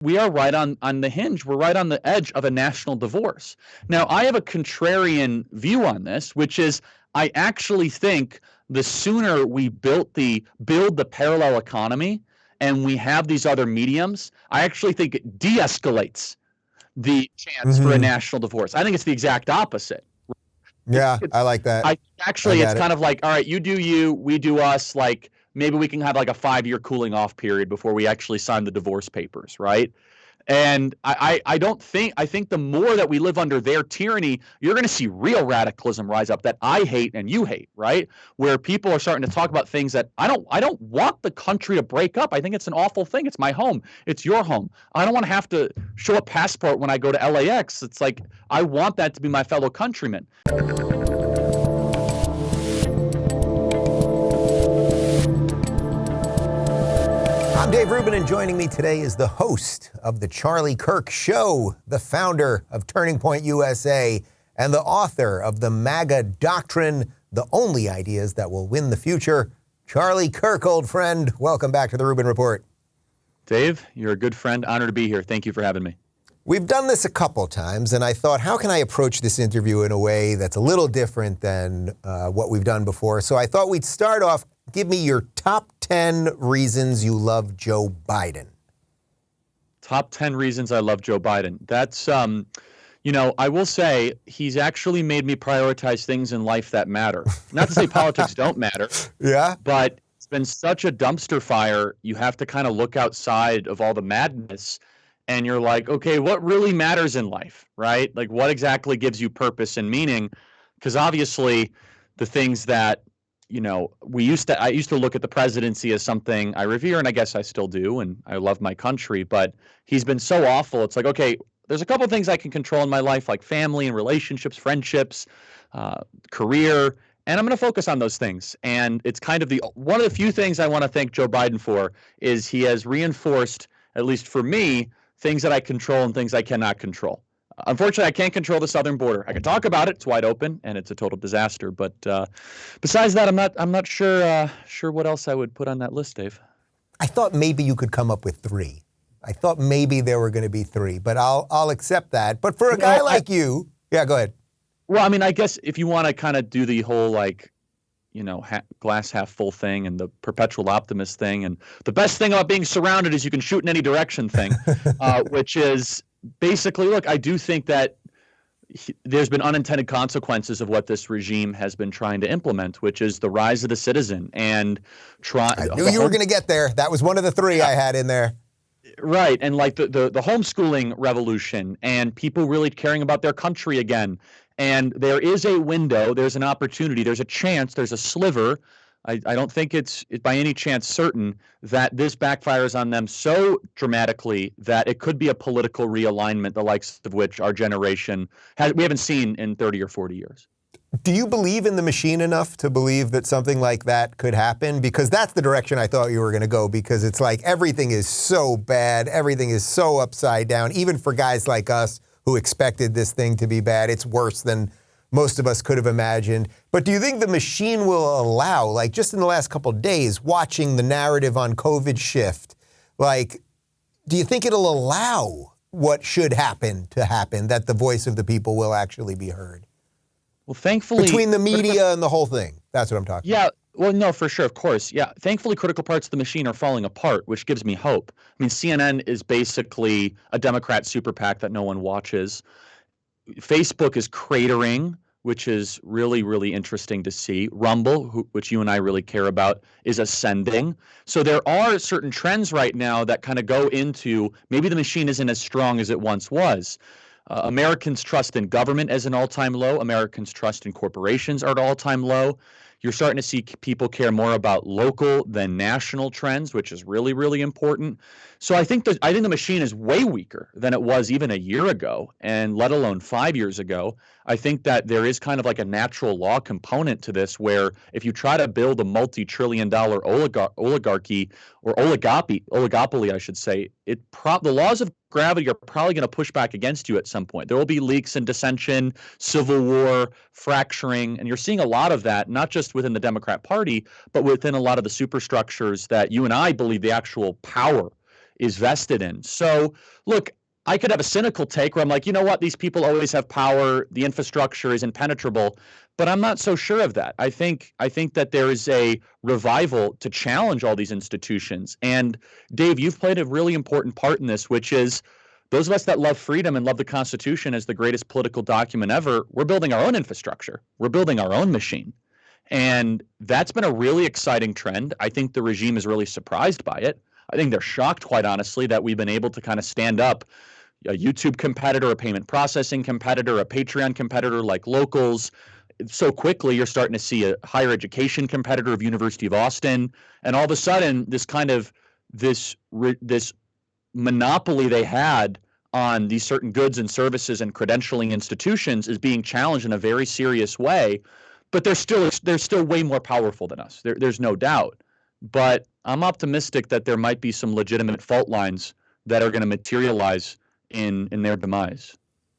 we are right on the hinge. We're right on the edge of a national divorce. Now, I have a contrarian view on this, which is I actually think the sooner we build the parallel economy and we have these other mediums, I actually think it de-escalates the chance for a national divorce. I think it's the exact opposite. Yeah, I like that. It's kind of like, all right, you do you, we do us. Like maybe we can have like a 5-year cooling off period before we actually sign the divorce papers, right? And I think the more that we live under their tyranny, you're going to see real radicalism rise up that I hate and you hate, right? Where people are starting to talk about things that I don't want the country to break up. I think it's an awful thing. It's my home. It's your home. I don't want to have to show a passport when I go to LAX. It's like I want that to be my fellow countrymen. I'm Dave Rubin, and joining me today is the host of the Charlie Kirk Show, the founder of Turning Point USA, and the author of the MAGA Doctrine, the only ideas that will win the future. Charlie Kirk, old friend, welcome back to the Rubin Report. Dave, you're a good friend. Honored to be here. Thank you for having me. We've done this a couple times, and I thought, how can I approach this interview in a way that's a little different than what we've done before? So I thought we'd start off. Give me your top 10 reasons you love Joe Biden. Top 10 reasons I love Joe Biden. That's, I will say he's actually made me prioritize things in life that matter. Not to say politics don't matter. Yeah. But it's been such a dumpster fire. You have to kind of look outside of all the madness and you're like, okay, what really matters in life, right? Like what exactly gives you purpose and meaning? Because obviously the things that I used to look at the presidency as something I revere, and I guess I still do, and I love my country, but he's been so awful. It's like, okay, there's a couple of things I can control in my life, like family and relationships, friendships, career, and I'm going to focus on those things. And it's kind of one of the few things I want to thank Joe Biden for is he has reinforced, at least for me, things that I control and things I cannot control. Unfortunately, I can't control the southern border. I can talk about it; it's wide open, and it's a total disaster. But besides that, I'm not sure what else I would put on that list, Dave. I thought maybe you could come up with 3. I thought maybe there were going to be 3, but I'll accept that. But for a guy like you, yeah, go ahead. Well, I mean, I guess if you want to kind of do the whole glass half full thing and the perpetual optimist thing, and the best thing about being surrounded is you can shoot in any direction thing, which is. Basically, look, I do think that there's been unintended consequences of what this regime has been trying to implement, which is the rise of the citizen and I knew you were going to get there. That was one of the 3 I had in there. Right. And like the homeschooling revolution and people really caring about their country again. And there is a window, there's an opportunity, there's a chance, there's a sliver. I don't think it's by any chance certain that this backfires on them so dramatically that it could be a political realignment, the likes of which our generation we haven't seen in 30 or 40 years. Do you believe in the machine enough to believe that something like that could happen? Because that's the direction I thought you were going to go, because it's like everything is so bad. Everything is so upside down. Even for guys like us who expected this thing to be bad, it's worse than most of us could have imagined. But do you think the machine will allow, like just in the last couple of days, watching the narrative on COVID shift, like, do you think it'll allow what should happen to happen, that the voice of the people will actually be heard? Well, thankfully. Between the media and the whole thing. That's what I'm talking about. Yeah. Well, no, for sure, of course. Yeah. Thankfully, critical parts of the machine are falling apart, which gives me hope. I mean, CNN is basically a Democrat super PAC that no one watches. Facebook is cratering, which is really, really interesting to see. Rumble, which you and I really care about, is ascending. So there are certain trends right now that kind of go into maybe the machine isn't as strong as it once was. Americans' trust in government is an all-time low. Americans' trust in corporations are at all-time low. You're starting to see people care more about local than national trends, which is really, really important. So I think the machine is way weaker than it was even a year ago, and let alone 5 years ago. I think that there is kind of like a natural law component to this, where if you try to build a multi-trillion-dollar oligarchy or oligopoly, I should say, the laws of gravity are probably going to push back against you at some point. There will be leaks and dissension, civil war, fracturing, and you're seeing a lot of that, not just within the Democrat Party, but within a lot of the superstructures that you and I believe the actual power is vested in. So look, I could have a cynical take where I'm like, you know what, these people always have power, the infrastructure is impenetrable, but I'm not so sure of that. I think that there is a revival to challenge all these institutions. And Dave, you've played a really important part in this, which is those of us that love freedom and love the Constitution as the greatest political document ever, we're building our own infrastructure. We're building our own machine. And that's been a really exciting trend. I think the regime is really surprised by it. I think they're shocked, quite honestly, that we've been able to kind of stand up a YouTube competitor, a payment processing competitor, a Patreon competitor like Locals. So quickly, you're starting to see a higher education competitor of University of Austin. And all of a sudden, this monopoly they had on these certain goods and services and credentialing institutions is being challenged in a very serious way. But they're still way more powerful than us. There's no doubt. But I'm optimistic that there might be some legitimate fault lines that are going to materialize in their demise.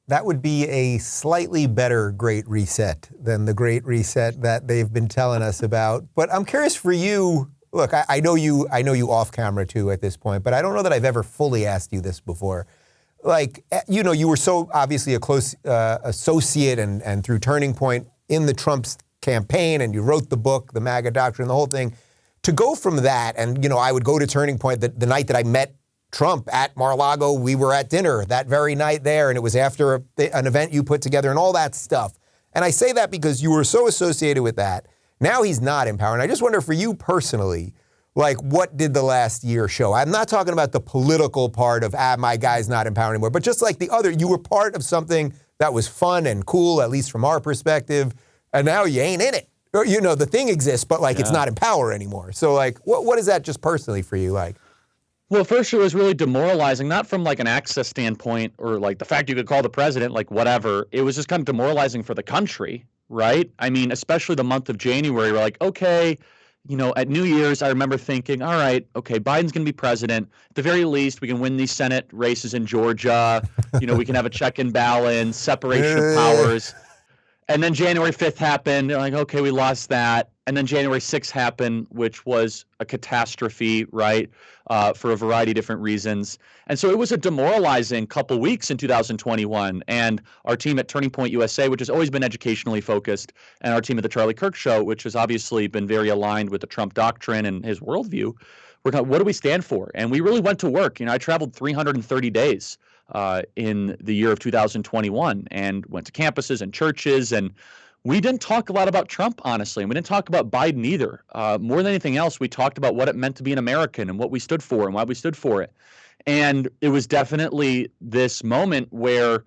That would be a slightly better Great Reset than the Great Reset that they've been telling us about. But I'm curious for you. Look, I know you off camera too at this point, but I don't know that I've ever fully asked you this before. Like, you know, you were so obviously a close associate and through Turning Point in the Trump's campaign, and you wrote the book, The MAGA Doctrine, the whole thing. To go from that, and, you know, I would go to Turning Point the night that I met Trump at Mar-a-Lago. We were at dinner that very night there, and it was after an event you put together and all that stuff. And I say that because you were so associated with that. Now he's not in power. And I just wonder for you personally, like, what did the last year show? I'm not talking about the political part of, my guy's not in power anymore, but just like the other, you were part of something that was fun and cool, at least from our perspective, and now you ain't in it. Or, you know, the thing exists, but like it's not in power anymore. So like, what is that just personally for you like? Well, first, it was really demoralizing, not from like an access standpoint or like the fact you could call the president, like whatever. It was just kind of demoralizing for the country, right? I mean, especially the month of January, we're like, okay, you know, at New Year's, I remember thinking, all right, okay, Biden's going to be president. At the very least, we can win these Senate races in Georgia. You know, we can have a check and balance, separation of powers. And then January 5th happened. They're like, okay, we lost that. And then January 6th happened, which was a catastrophe, right, for a variety of different reasons. And so it was a demoralizing couple weeks in 2021. And our team at Turning Point USA, which has always been educationally focused, and our team at the Charlie Kirk Show, which has obviously been very aligned with the Trump doctrine and his worldview, we're going, what do we stand for? And we really went to work. You know, I traveled 330 days in the year of 2021 and went to campuses and churches, and we didn't talk a lot about Trump, honestly, and we didn't talk about Biden either. More than anything else, we talked about what it meant to be an American and what we stood for and why we stood for it. And it was definitely this moment where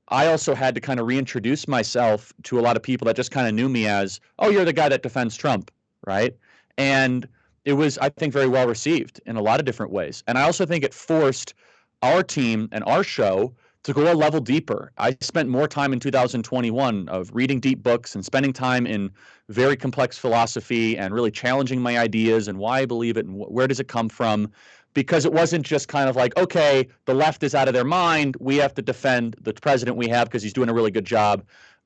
I also had to kind of reintroduce myself to a lot of people that just kind of knew me as, oh, you're the guy that defends Trump, right? And it was, I think, very well received in a lot of different ways. And I also think it forced our team and our show to go a level deeper. I spent more time in 2021 of reading deep books and spending time in very complex philosophy and really challenging my ideas and why I believe it and where does it come from, because it wasn't just kind of like, okay, the left is out of their mind. We have to defend the president we have because he's doing a really good job.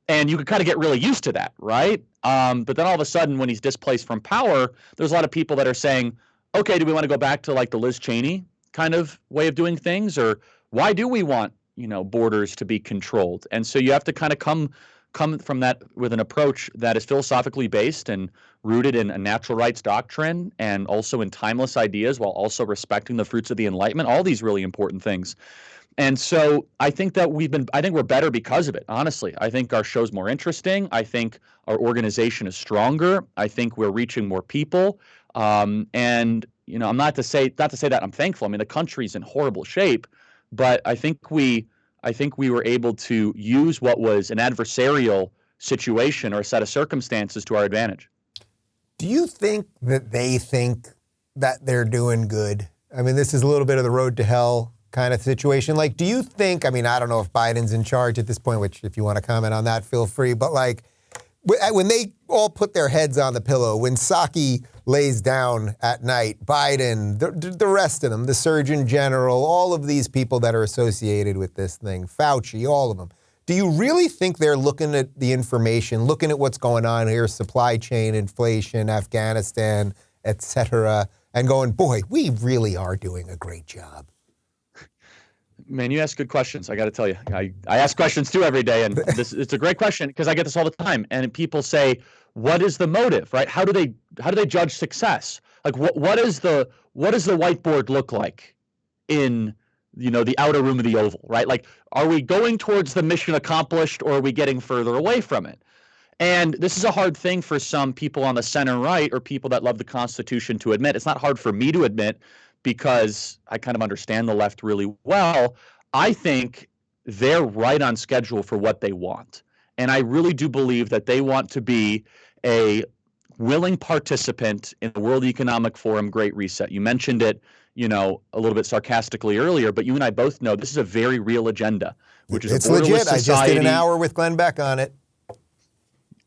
And you could kind of get really used to that, right? But then all of a sudden, when he's displaced from power, there's a lot of people that are saying, okay, do we want to go back to like the Liz Cheney kind of way of doing things? Or why do we want, you know, borders to be controlled? And so you have to kind of come from that with an approach that is philosophically based and rooted in a natural rights doctrine and also in timeless ideas while also respecting the fruits of the Enlightenment, all these really important things. And so I think that I think we're better because of it, honestly. I think our show's more interesting. I think our organization is stronger. I think we're reaching more people. And, you know, I'm not to say that I'm thankful. I mean, the country's in horrible shape, but I think we were able to use what was an adversarial situation or a set of circumstances to our advantage. Do you think that they think that they're doing good? I mean, this is a little bit of the road to hell kind of situation. Like, do you think, I mean, I don't know if Biden's in charge at this point, which if you want to comment on that, feel free. But like, when they all put their heads on the pillow, when Psaki lays down at night, Biden, the rest of them, the Surgeon General, all of these people that are associated with this thing, Fauci, all of them, do you really think they're looking at the information, looking at what's going on here, supply chain, inflation, Afghanistan, et cetera, and going, boy, we really are doing a great job? Man, you ask good questions. I got to tell you, I ask questions too every day, and it's a great question because I get this all the time. And people say, "What is the motive?" Right? How do they judge success? Like, what does the whiteboard look like in the outer room of the Oval? Right? Like, are we going towards the mission accomplished, or are we getting further away from it? And this is a hard thing for some people on the center right or people that love the Constitution to admit. It's not hard for me to admit because I kind of understand the left really well. I think they're right on schedule for what they want. And I really do believe that they want to be a willing participant in the World Economic Forum Great Reset. You mentioned it, a little bit sarcastically earlier, but you and I both know this is a very real agenda, which is it's a borderless legit. society. I just did an hour with Glenn Beck on it.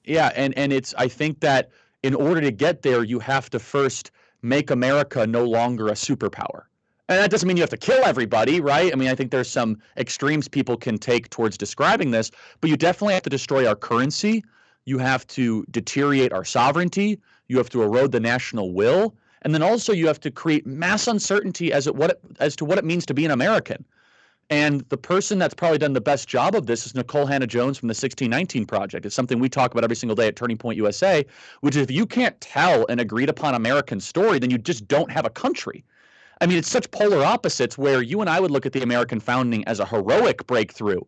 Yeah, and I think that in order to get there, you have to first make America no longer a superpower. And that doesn't mean you have to kill everybody, right? I mean, I think there's some extremes people can take towards describing this, but you definitely have to destroy our currency. You have to deteriorate our sovereignty. You have to erode the national will. And then also you have to create mass uncertainty as to what it means to be an American. And the person that's probably done the best job of this is Nicole Hannah-Jones from the 1619 Project. It's something we talk about every single day at Turning Point USA, which is if you can't tell an agreed upon American story, then you just don't have a country. I mean, it's such polar opposites where you and I would look at the American founding as a heroic breakthrough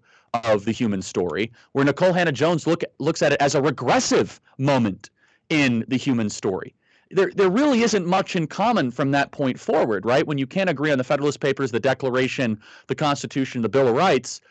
of the human story, where Nicole Hannah-Jones looks at it as a regressive moment in the human story. There really isn't much in common from that point forward, right? When you can't agree on the Federalist Papers, the Declaration, the Constitution, the Bill of Rights.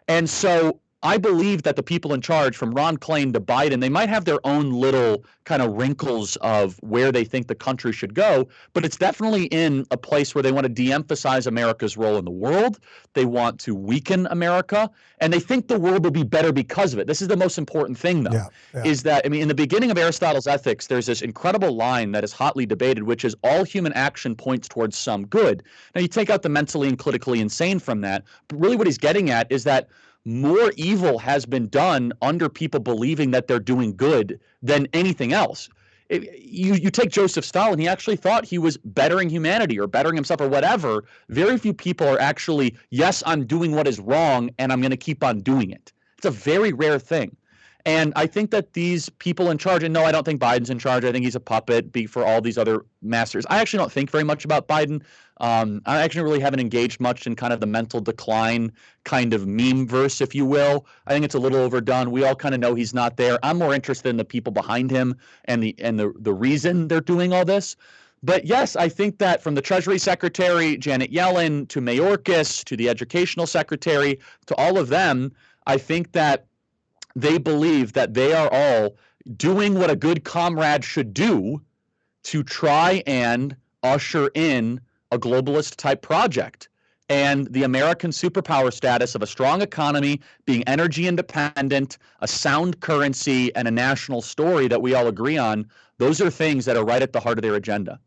And so I believe that the people in charge, from Ron Klain to Biden, they might have their own little kind of wrinkles of where they think the country should go, but it's definitely in a place where they want to de-emphasize America's role in the world. They want to weaken America, and they think the world will be better because of it. This is the most important thing, though, is that, I mean, in the beginning of Aristotle's Ethics, there's this incredible line that is hotly debated, which is all human action points towards some good. Now, you take out the mentally and politically insane from that, but really what he's getting at is that more evil has been done under people believing that they're doing good than anything else. You take Joseph Stalin, he actually thought he was bettering humanity or bettering himself or whatever. Very few people are actually, yes, I'm doing what is wrong and I'm going to keep on doing it. It's a very rare thing. And I think that these people in charge, and no, I don't think Biden's in charge. I think he's a puppet for all these other masters. I actually don't think very much about Biden. I actually really haven't engaged much in kind of the mental decline kind of meme verse, if you will. I think it's a little overdone. We all kind of know he's not there. I'm more interested in the people behind him and the reason they're doing all this. But yes, I think that from the Treasury Secretary, Janet Yellen, to Mayorkas, to the Educational Secretary, to all of them, I think that they believe that they are all doing what a good comrade should do to try and usher in a globalist type project. And the American superpower status of a strong economy, being energy independent, a sound currency, and a national story that we all agree on, those are things that are right at the heart of their agenda.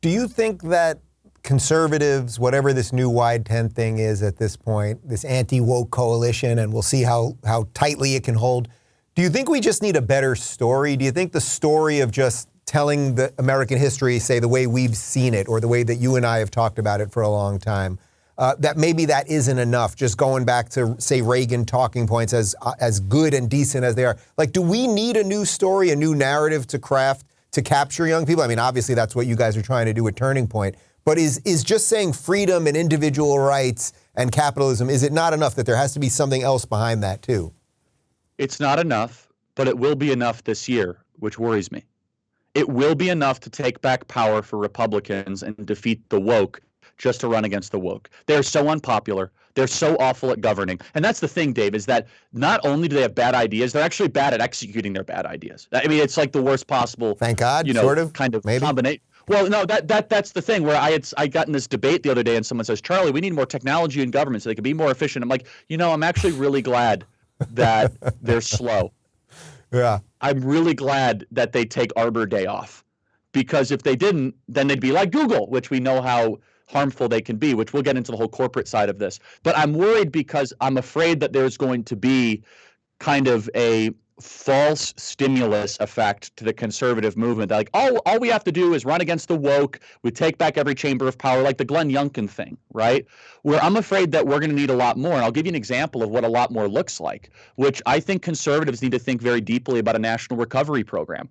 Do you think that conservatives, whatever this new wide tent thing is at this point, this anti-woke coalition, and we'll see how tightly it can hold, do you think we just need a better story? Do you think the story of just telling the American history, say, the way we've seen it or the way that you and I have talked about it for a long time, that maybe that isn't enough, just going back to, say, Reagan talking points as good and decent as they are? Like, do we need a new story, a new narrative to craft to capture young people? I mean, obviously that's what you guys are trying to do at Turning Point. But is just saying freedom and individual rights and capitalism, is it not enough that there has to be something else behind that too? It's not enough, but it will be enough this year, which worries me. It will be enough to take back power for Republicans and defeat the woke just to run against the woke. They're so unpopular. They're so awful at governing. And that's the thing, Dave, is that not only do they have bad ideas, they're actually bad at executing their bad ideas. I mean, it's like the worst possible, thank God, kind of maybe combination. Well, no, that's the thing where I got in this debate the other day and someone says, Charlie, we need more technology in government so they can be more efficient. I'm like, I'm actually really glad that they're slow. Yeah. I'm really glad that they take Arbor Day off, because if they didn't, then they'd be like Google, which we know how harmful they can be, which we'll get into the whole corporate side of this. But I'm worried because I'm afraid that there's going to be kind of a false stimulus effect to the conservative movement. They're like, oh, all we have to do is run against the woke. We take back every chamber of power, like the Glenn Youngkin thing, right? Where I'm afraid that we're going to need a lot more. And I'll give you an example of what a lot more looks like, which I think conservatives need to think very deeply about a national recovery program.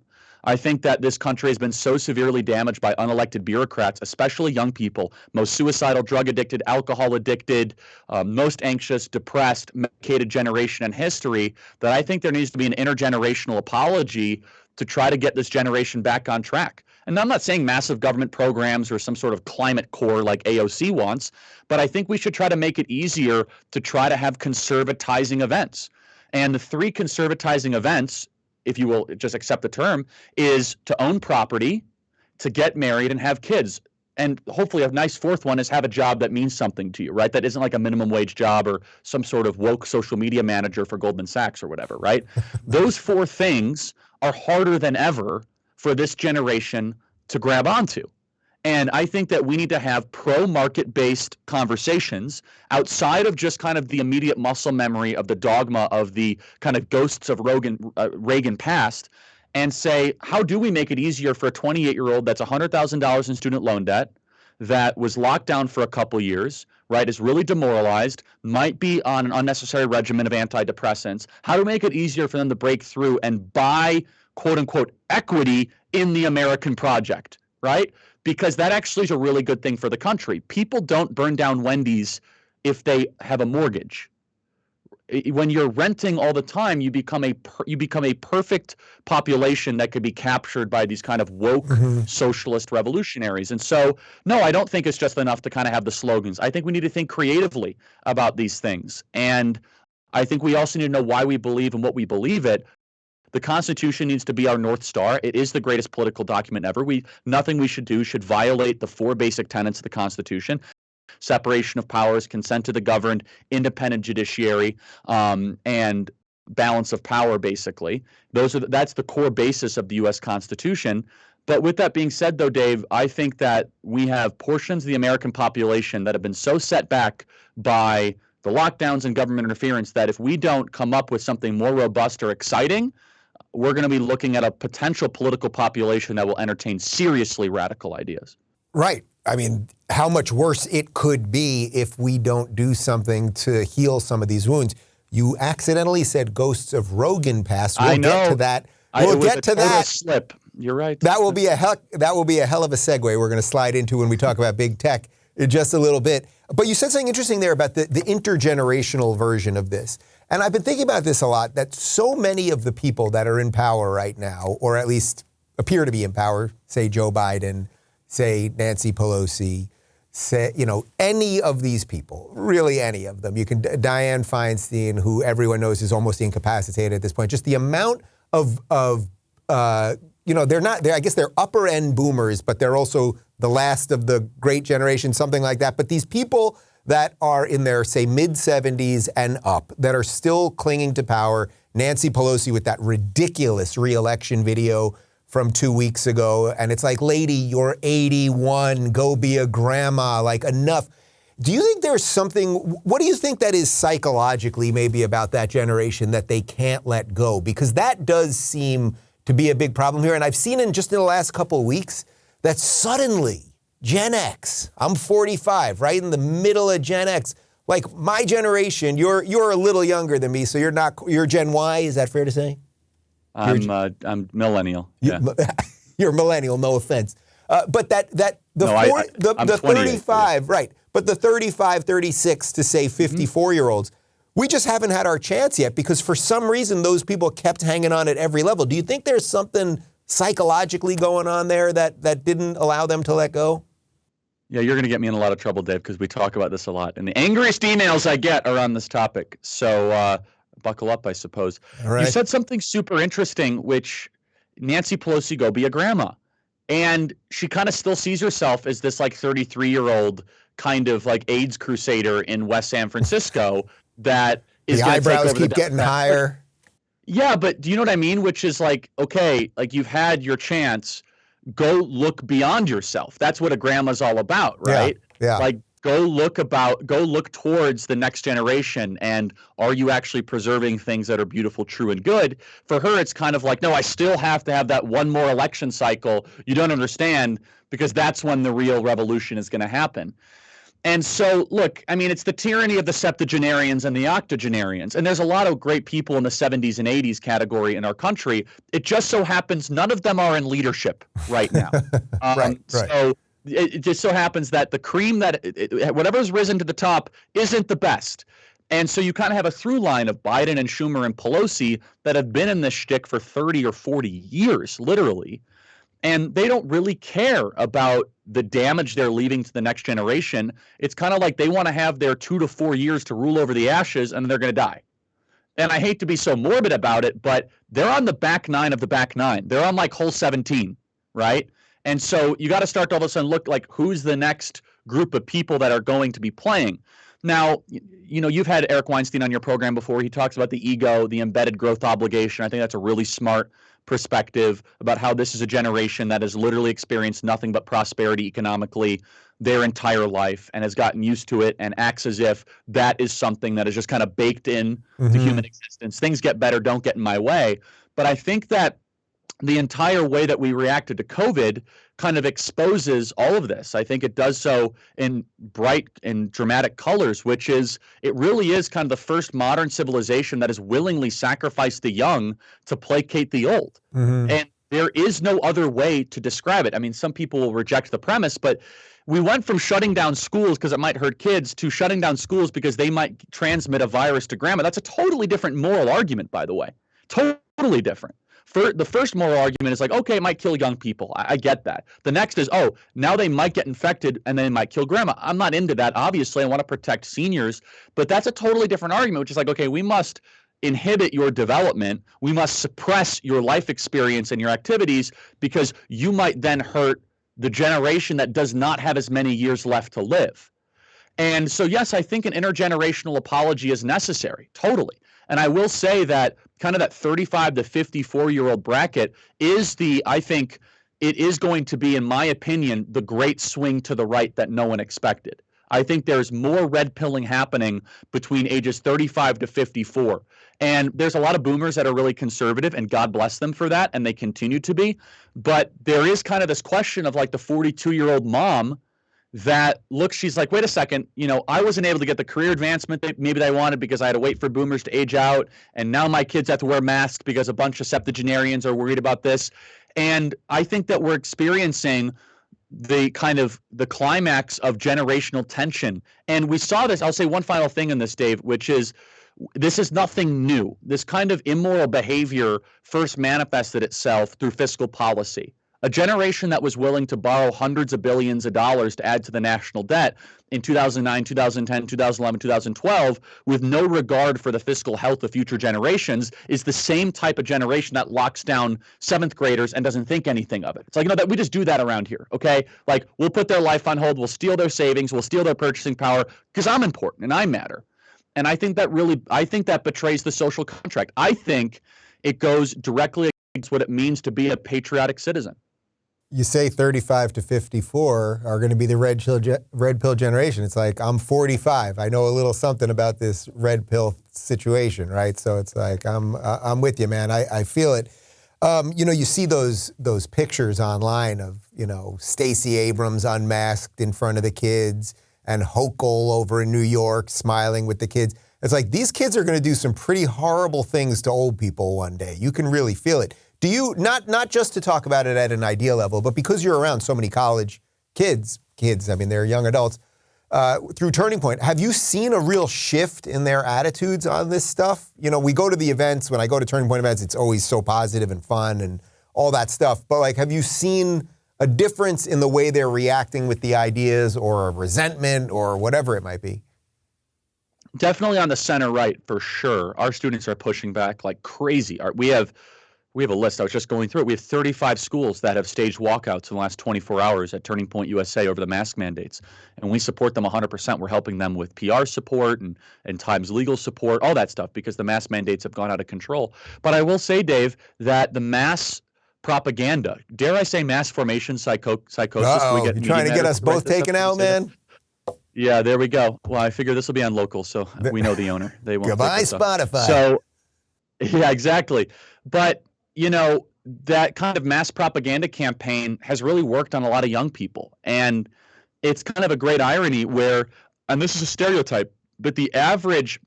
I think that this country has been so severely damaged by unelected bureaucrats, especially young people, most suicidal, drug addicted, alcohol addicted, most anxious, depressed, medicated generation in history, that I think there needs to be an intergenerational apology to try to get this generation back on track. And I'm not saying massive government programs or some sort of climate core like AOC wants, but I think we should try to make it easier to try to have conservatizing events. And the three conservatizing events, if you will just accept the term, is to own property, to get married and have kids. And hopefully a nice fourth one is have a job that means something to you, right? That isn't like a minimum wage job or some sort of woke social media manager for Goldman Sachs or whatever, right? Those four things are harder than ever for this generation to grab onto. And I think that we need to have pro-market-based conversations outside of just kind of the immediate muscle memory of the dogma of the kind of ghosts of Reagan past, and say, how do we make it easier for a 28-year-old that's $100,000 in student loan debt, that was locked down for a couple years, right, is really demoralized, might be on an unnecessary regimen of antidepressants. How do we make it easier for them to break through and buy, quote-unquote, equity in the American project, right? Because that actually is a really good thing for the country. People don't burn down Wendy's if they have a mortgage. When you're renting all the time, you become a perfect population that could be captured by these kind of woke socialist revolutionaries. And so, no, I don't think it's just enough to kind of have the slogans. I think we need to think creatively about these things. And I think we also need to know why we believe and what we believe it. The Constitution needs to be our North Star. It is the greatest political document ever. Nothing we should do should violate the four basic tenets of the Constitution: separation of powers, consent to the governed, independent judiciary, and balance of power, basically. That's the core basis of the U.S. Constitution. But with that being said, though, Dave, I think that we have portions of the American population that have been so set back by the lockdowns and government interference that if we don't come up with something more robust or exciting, we're going to be looking at a potential political population that will entertain seriously radical ideas. Right. I mean, how much worse it could be if we don't do something to heal some of these wounds. You accidentally said ghosts of Rogan past. We'll get to that. We'll get to that. Slip. You're right. That will be a hell of a segue we're going to slide into when we talk about big tech in just a little bit. But you said something interesting there about the intergenerational version of this. And I've been thinking about this a lot, that so many of the people that are in power right now, or at least appear to be in power, say Joe Biden, say Nancy Pelosi, say, any of these people, really any of them. You can, Dianne Feinstein, who everyone knows is almost incapacitated at this point. Just the amount of I guess they're upper end boomers, but they're also the last of the great generation, something like that. But these people that are in their, say, mid-70s and up, that are still clinging to power. Nancy Pelosi with that ridiculous re-election video from 2 weeks ago. And it's like, lady, you're 81, go be a grandma, like enough. Do you think there's something, what do you think that is psychologically maybe about that generation that they can't let go? Because that does seem to be a big problem here. And I've seen in the last couple of weeks that suddenly Gen X, I'm 45, right in the middle of Gen X. Like my generation, you're a little younger than me, so you're Gen Y, is that fair to say? I'm millennial. Yeah. You're millennial, no offense. But the 35, yeah. Right. But the 35, 36 to say 54-year-olds, we just haven't had our chance yet because for some reason those people kept hanging on at every level. Do you think there's something psychologically going on there that didn't allow them to let go? Yeah, you're going to get me in a lot of trouble, Dave, because we talk about this a lot. And the angriest emails I get are on this topic. So buckle up, I suppose. All right. You said something super interesting, which Nancy Pelosi, go be a grandma. And she kind of still sees herself as this like 33-year-old kind of like AIDS crusader in West San Francisco that is the eyebrows keep getting higher. Yeah, but do you know what I mean? Which is like, okay, like you've had your chance. Go look beyond yourself. That's what a grandma's all about, right? Yeah. Like go look towards the next generation, and are you actually preserving things that are beautiful, true, and good? For her, it's kind of like, no, I still have to have that one more election cycle. You don't understand, because that's when the real revolution is going to happen. And so, look, I mean, it's the tyranny of the septuagenarians and the octogenarians. And there's a lot of great people in the 70s and 80s category in our country. It just so happens none of them are in leadership right now. Right. So it just so happens that the cream whatever's risen to the top isn't the best. And so you kind of have a through line of Biden and Schumer and Pelosi that have been in this shtick for 30 or 40 years, literally. And they don't really care about the damage they're leaving to the next generation. It's kind of like they want to have their 2 to 4 years to rule over the ashes, and then they're going to die. And I hate to be so morbid about it, but they're on the back nine of the back nine. They're on like hole 17, right? And so you got to start to all of a sudden look like, who's the next group of people that are going to be playing. Now, you know, you've had Eric Weinstein on your program before. He talks about the ego, the embedded growth obligation. I think that's a really smart perspective about how this is a generation that has literally experienced nothing but prosperity economically their entire life and has gotten used to it and acts as if that is something that is just kind of baked in to human existence. Things get better, don't get in my way. But I think that the entire way that we reacted to COVID kind of exposes all of this. I think it does so in bright and dramatic colors, which is, it really is kind of the first modern civilization that has willingly sacrificed the young to placate the old. And there is no other way to describe it. I mean, some people will reject the premise, but we went from shutting down schools because it might hurt kids to shutting down schools because they might transmit a virus to grandma. That's a totally different moral argument, by the way. Totally different. The first moral argument is like, okay, it might kill young people. I get that. The next is, oh, now they might get infected and they might kill grandma. I'm not into that. Obviously, I want to protect seniors. But that's a totally different argument, which is like, okay, we must inhibit your development. We must suppress your life experience and your activities because you might then hurt the generation that does not have as many years left to live. And so, yes, I think an intergenerational apology is necessary, totally. And I will say that kind of that 35 to 54-year-old bracket is I think it is going to be, in my opinion, the great swing to the right that no one expected. I think there's more red pilling happening between ages 35 to 54. And there's a lot of boomers that are really conservative, and God bless them for that, and they continue to be. But there is kind of this question of like the 42-year-old mom that looks, she's like, wait a second, you know, I wasn't able to get the career advancement that maybe I wanted because I had to wait for boomers to age out. And now my kids have to wear masks because a bunch of septuagenarians are worried about this. And I think that we're experiencing the kind of the climax of generational tension. And we saw this. I'll say one final thing in this, Dave, which is this is nothing new. This kind of immoral behavior first manifested itself through fiscal policy. A generation that was willing to borrow hundreds of billions of dollars to add to the national debt in 2009, 2010, 2011, 2012, with no regard for the fiscal health of future generations, is the same type of generation that locks down seventh graders and doesn't think anything of it. It's like, you know, that we just do that around here, okay? Like, we'll put their life on hold, we'll steal their savings, we'll steal their purchasing power because I'm important and I matter. And I think that betrays the social contract. I think it goes directly against what it means to be a patriotic citizen. You say 35 to 54 are going to be the red pill generation. It's like, I'm 45. I know a little something about this red pill situation, right? So it's like, I'm with you, man. I feel it. You know, you see those pictures online of, you know, Stacey Abrams unmasked in front of the kids and Hochul over in New York smiling with the kids. It's like, these kids are going to do some pretty horrible things to old people one day. You can really feel it. Do you, not just to talk about it at an idea level, but because you're around so many college kids, I mean, they're young adults, through Turning Point, have you seen a real shift in their attitudes on this stuff? You know, we go to the events, when I go to Turning Point events, it's always so positive and fun and all that stuff. But like, have you seen a difference in the way they're reacting with the ideas or a resentment or whatever it might be? Definitely on the center right, for sure. Our students are pushing back like crazy. We have a list. I was just going through it. We have 35 schools that have staged walkouts in the last 24 hours at Turning Point USA over the mask mandates. And we support them 100%. We're helping them with PR support and times legal support, all that stuff, because the mask mandates have gone out of control. But I will say, Dave, that the mass propaganda, dare I say mass formation psychosis. Uh-oh, you're trying to get us both taken out, man? Yeah, there we go. Well, I figure this will be on local, so we know the owner. They won't. Goodbye, Spotify. So, yeah, exactly. But, that kind of mass propaganda campaign has really worked on a lot of young people. And it's kind of a great irony where, and this is a stereotype, but the average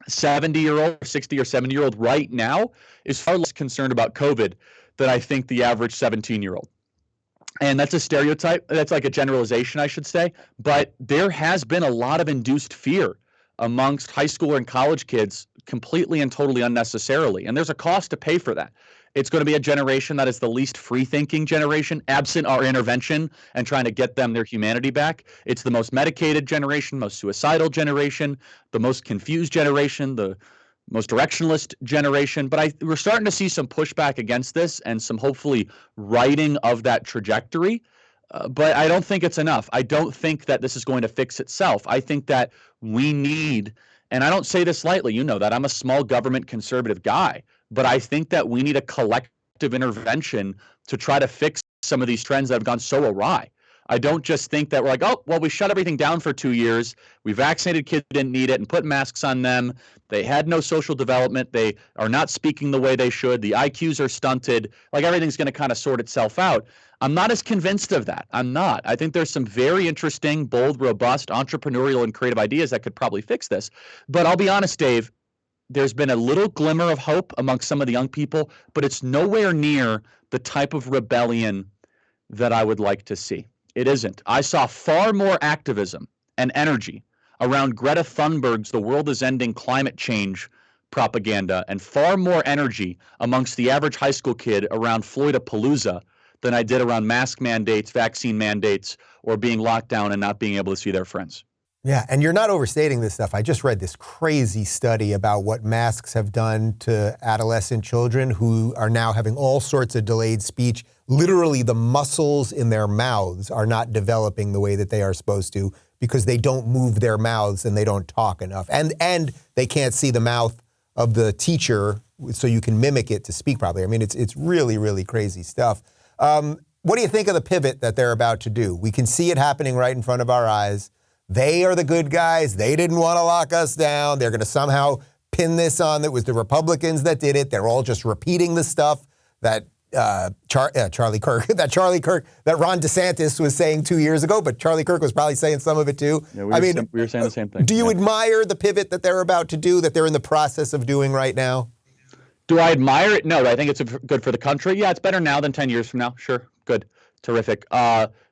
70-year-old, 60 or 70-year-old right now is far less concerned about COVID than I think the average 17-year-old. And that's a stereotype. That's like a generalization, I should say. But there has been a lot of induced fear amongst high school and college kids completely and totally unnecessarily. And there's a cost to pay for that. It's going to be a generation that is the least free-thinking generation, absent our intervention and trying to get them their humanity back. It's the most medicated generation, most suicidal generation, the most confused generation, the most directionalist generation. But we're starting to see some pushback against this and some hopefully righting of that trajectory. But I don't think it's enough. I don't think that this is going to fix itself. I think that we need, and I don't say this lightly, you know that I'm a small government conservative guy, but I think that we need a collective intervention to try to fix some of these trends that have gone so awry. I don't just think that we're like, oh, well, we shut everything down for 2 years. We vaccinated kids who didn't need it and put masks on them. They had no social development. They are not speaking the way they should. The IQs are stunted. Like everything's going to kind of sort itself out. I'm not as convinced of that. I'm not. I think there's some very interesting, bold, robust, entrepreneurial, and creative ideas that could probably fix this. But I'll be honest, Dave, there's been a little glimmer of hope amongst some of the young people, but it's nowhere near the type of rebellion that I would like to see. It isn't. I saw far more activism and energy around Greta Thunberg's "the world is ending" climate change propaganda, and far more energy amongst the average high school kid around Floydapalooza than I did around mask mandates, vaccine mandates, or being locked down and not being able to see their friends. Yeah, and you're not overstating this stuff. I just read this crazy study about what masks have done to adolescent children who are now having all sorts of delayed speech. Literally, the muscles in their mouths are not developing the way that they are supposed to because they don't move their mouths and they don't talk enough. And they can't see the mouth of the teacher so you can mimic it to speak properly. I mean, it's really, really crazy stuff. What do you think of the pivot that they're about to do? We can see it happening right in front of our eyes. They are the good guys. They didn't want to lock us down. They're going to somehow pin this on that was the Republicans that did it. They're all just repeating the stuff that Charlie Kirk, that Ron DeSantis was saying 2 years ago, but Charlie Kirk was probably saying some of it too. Yeah, we were saying the same thing. Do you admire the pivot that they're about to do, that they're in the process of doing right now? Do I admire it? No, I think it's good for the country. Yeah, it's better now than 10 years from now. Sure, good, terrific.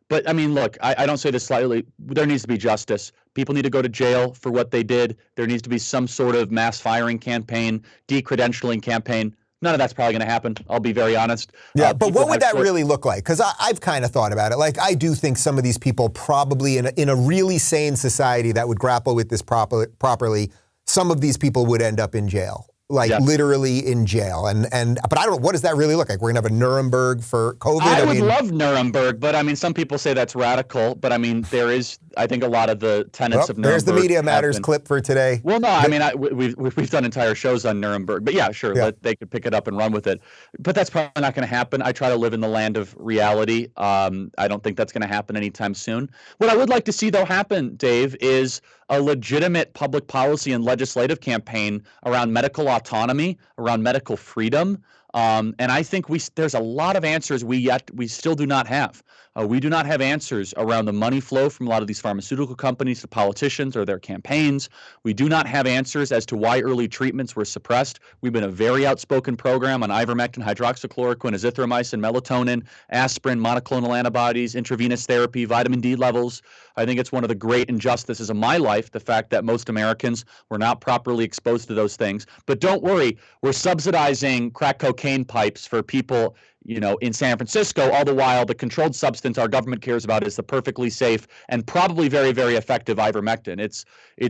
But I mean, look, I don't say this slightly. There needs to be justice. People need to go to jail for what they did. There needs to be some sort of mass firing campaign, decredentialing campaign. None of that's probably going to happen. I'll be very honest. Yeah, but what would that really look like? Because I've kind of thought about it. Like, I do think some of these people probably in a really sane society that would grapple with this properly, some of these people would end up in jail. Like literally in jail. But I don't know, what does that really look like? We're going to have a Nuremberg for COVID? I would love Nuremberg, but I mean, some people say that's radical. But I mean, there is, I think, a lot of the tenets of Nuremberg. There's the Media Matters clip for today. Well, no, I mean, we've done entire shows on Nuremberg. But yeah, sure, they could pick it up and run with it. But that's probably not going to happen. I try to live in the land of reality. I don't think that's going to happen anytime soon. What I would like to see, though, happen, Dave, is a legitimate public policy and legislative campaign around medical autonomy, around medical freedom. And I think there's a lot of answers we still do not have. We do not have answers around the money flow from a lot of these pharmaceutical companies to politicians or their campaigns. We do not have answers as to why early treatments were suppressed. We've been a very outspoken program on ivermectin, hydroxychloroquine, azithromycin, melatonin, aspirin, monoclonal antibodies, intravenous therapy, vitamin D levels. I think it's one of the great injustices of my life, the fact that most Americans were not properly exposed to those things. But don't worry, we're subsidizing crack cocaine pipes for people, in San Francisco, all the while the controlled substance our government cares about is the perfectly safe and probably very, very effective ivermectin. It's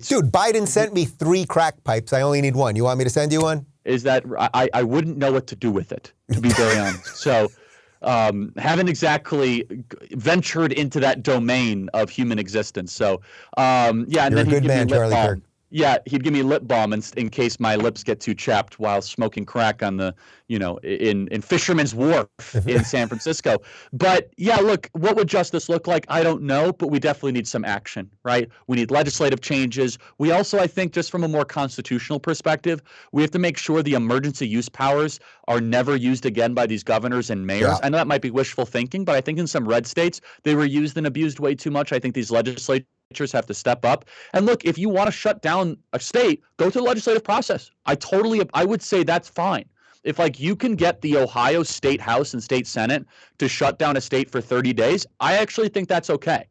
Dude, Biden sent me 3 crack pipes. I only need 1. You want me to send you one? Is that I wouldn't know what to do with it, to be very honest. So haven't exactly ventured into that domain of human existence. So and You're then a good man, Charlie Kirk. Yeah, he'd give me lip balm in case my lips get too chapped while smoking crack on the, in Fisherman's Wharf in San Francisco. But yeah, look, what would justice look like? I don't know, but we definitely need some action, right? We need legislative changes. We also, I think, just from a more constitutional perspective, we have to make sure the emergency use powers are never used again by these governors and mayors. Yeah. I know that might be wishful thinking, but I think in some red states, they were used and abused way too much. I think these legislatures have to step up. And look, if you want to shut down a state, go to the legislative process. I would say that's fine. If you can get the Ohio State House and State Senate to shut down a state for 30 days, I actually think that's okay.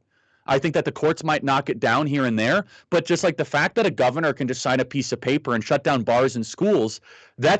I think that the courts might knock it down here and there, but just the fact that a governor can just sign a piece of paper and shut down bars and schools,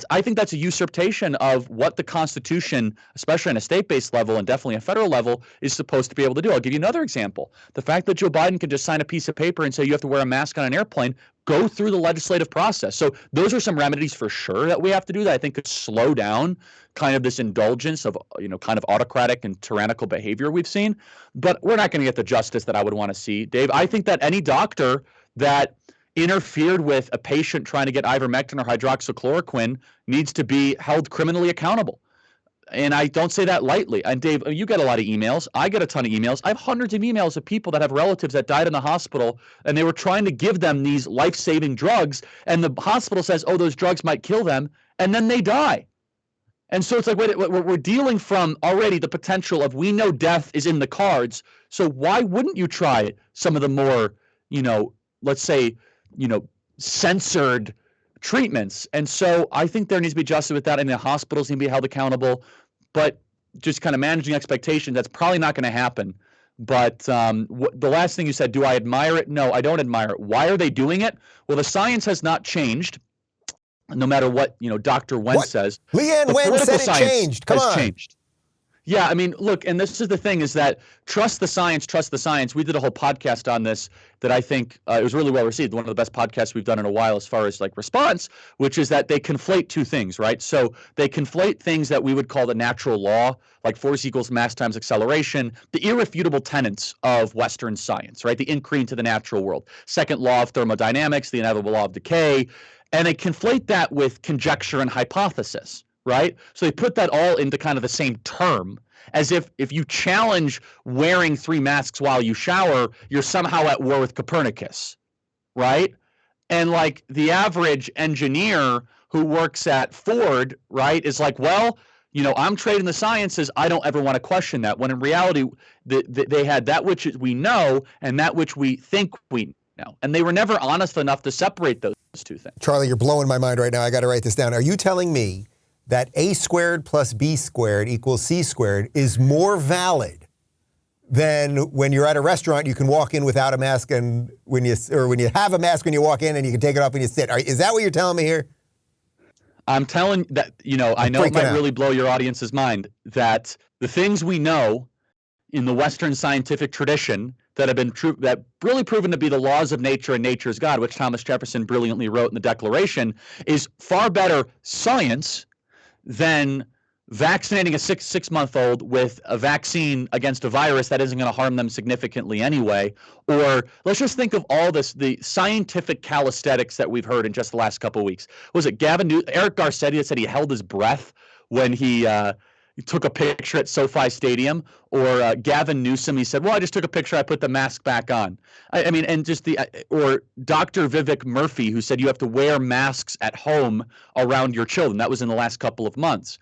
I think that's a usurpation of what the Constitution, especially on a state-based level and definitely a federal level, is supposed to be able to do. I'll give you another example. The fact that Joe Biden can just sign a piece of paper and say you have to wear a mask on an airplane, go through the legislative process. So those are some remedies for sure that we have to do that I think could slow down kind of this indulgence of, kind of autocratic and tyrannical behavior we've seen. But we're not going to get the justice that I would want to see, Dave. I think that any doctor that interfered with a patient trying to get ivermectin or hydroxychloroquine needs to be held criminally accountable. And I don't say that lightly. And Dave, you get a lot of emails. I get a ton of emails. I have hundreds of emails of people that have relatives that died in the hospital, and they were trying to give them these life-saving drugs, and the hospital says, oh, those drugs might kill them, and then they die. And so it's wait, we're dealing from already the potential of we know death is in the cards. So why wouldn't you try some of the more, let's say, censored treatments? And so I think there needs to be justice with that, and the hospitals need to be held accountable. But just kind of managing expectations, that's probably not going to happen. But the last thing you said, do I admire it? No, I don't admire it. Why are they doing it? Well, the science has not changed. No matter what, Dr. Wen says. Leanne Wen said it changed. Come on. Changed. Yeah, I mean, look, and this is the thing is that trust the science, trust the science. We did a whole podcast on this that I think it was really well received. One of the best podcasts we've done in a while as far as response, which is that they conflate two things, right? So they conflate things that we would call the natural law, like force equals mass times acceleration, the irrefutable tenets of Western science, right? The inquiry into the natural world. Second law of thermodynamics, the inevitable law of decay. And they conflate that with conjecture and hypothesis, right? So they put that all into kind of the same term, as if you challenge wearing 3 masks while you shower, you're somehow at war with Copernicus, right? And the average engineer who works at Ford, right, is well, I'm trading the sciences. I don't ever want to question that. When in reality, they had that which we know and that which we think we know. And they were never honest enough to separate those two things. Charlie, you're blowing my mind right now. I got to write this down. Are you telling me that A squared plus B squared equals C squared is more valid than when you're at a restaurant, you can walk in without a mask, and when you have a mask when you walk in and you can take it off when you sit? Is that what you're telling me here? I'm telling that, I know it might really blow your audience's mind that the things we know in the Western scientific tradition that have been true, that really proven to be the laws of nature and nature's God, which Thomas Jefferson brilliantly wrote in the Declaration, is far better science than vaccinating a six-month-old with a vaccine against a virus that isn't going to harm them significantly anyway. Or let's just think of all this, the scientific calisthenics that we've heard in just the last couple of weeks. Was it Eric Garcetti said he held his breath when he took a picture at SoFi Stadium? Or Gavin Newsom, he said, well, I just took a picture, I put the mask back on. I mean, and just or Dr. Vivek Murphy, who said you have to wear masks at home around your children. That was in the last couple of months.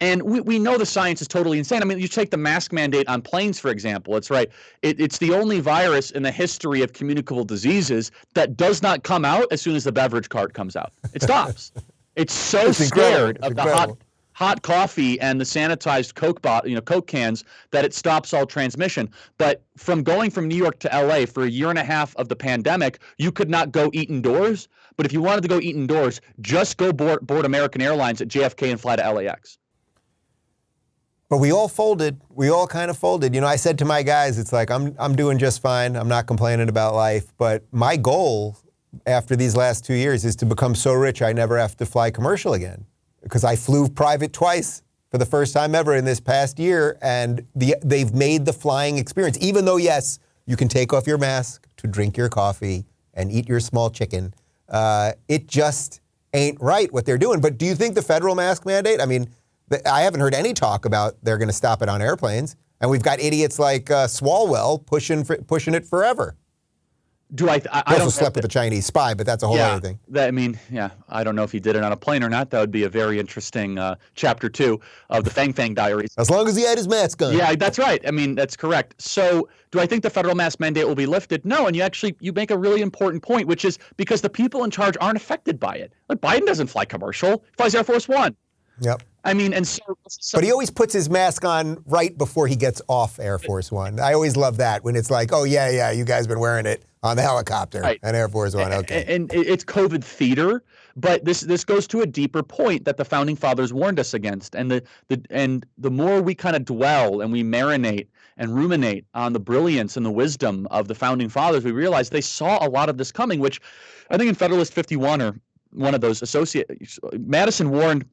And we know the science is totally insane. I mean, you take the mask mandate on planes, for example. It's right. It's the only virus in the history of communicable diseases that does not come out as soon as the beverage cart comes out. It stops. It's so scared of the hot coffee and the sanitized Coke cans that it stops all transmission. But from going from New York to LA for a year and a half of the pandemic, you could not go eat indoors. But if you wanted to go eat indoors, just go board American Airlines at JFK and fly to LAX. But we all folded. We all kind of folded. I said to my guys, it's I'm doing just fine. I'm not complaining about life. But my goal after these last 2 years is to become so rich I never have to fly commercial again. Because I flew private twice for the first time ever in this past year, and they've made the flying experience. Even though, yes, you can take off your mask to drink your coffee and eat your small chicken, It just ain't right what they're doing. But do you think the federal mask mandate, I mean, I haven't heard any talk about they're going to stop it on airplanes. And we've got idiots like Swalwell pushing it forever. I don't slept with a Chinese spy, but that's a whole other thing. I don't know if he did it on a plane or not. That would be a very interesting chapter 2 of the Fang Fang Diaries. As long as he had his mask on. Yeah, that's right. I mean, that's correct. So do I think the federal mask mandate will be lifted? No, and you make a really important point, which is because the people in charge aren't affected by it. Like Biden doesn't fly commercial. He flies Air Force One. Yep. I mean, and so but he always puts his mask on right before he gets off Air Force One. I always love that when it's like, oh, yeah, you guys been wearing it on the helicopter and Air Force One. Okay. And it's COVID theater, but this goes to a deeper point that the founding fathers warned us against. And the more we kind of dwell and we marinate and ruminate on the brilliance and the wisdom of the founding fathers, we realize they saw a lot of this coming, which I think in Federalist 51 or one of those Madison warned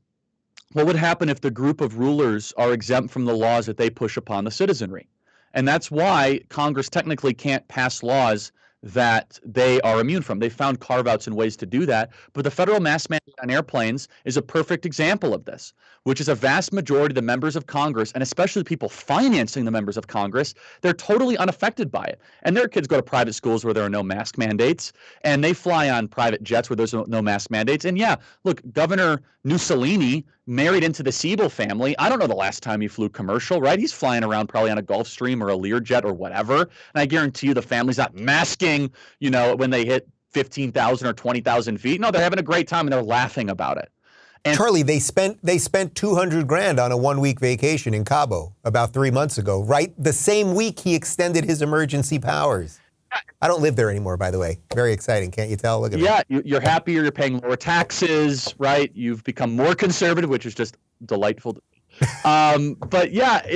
what would happen if the group of rulers are exempt from the laws that they push upon the citizenry. And that's why Congress technically can't pass laws that they are immune from. They found carve-outs and ways to do that. But the federal mask mandate on airplanes is a perfect example of this, which is a vast majority of the members of Congress, and especially the people financing the members of Congress, they're totally unaffected by it. And their kids go to private schools where there are no mask mandates, and they fly on private jets where there's no mask mandates. And yeah, look, Governor Mussolini married into the Siebel family. I don't know the last time he flew commercial, right? He's flying around probably on a Gulfstream or a Learjet or whatever. And I guarantee you the family's not masking, when they hit 15,000 or 20,000 feet. No, they're having a great time and they're laughing about it. And Charlie, they spent $200,000 on a 1-week vacation in Cabo about 3 months ago, right? The same week he extended his emergency powers. I don't live there anymore, by the way. Very exciting, can't you tell? Look at that. Yeah, you're happier. You're paying lower taxes, right? You've become more conservative, which is just delightful. But yeah,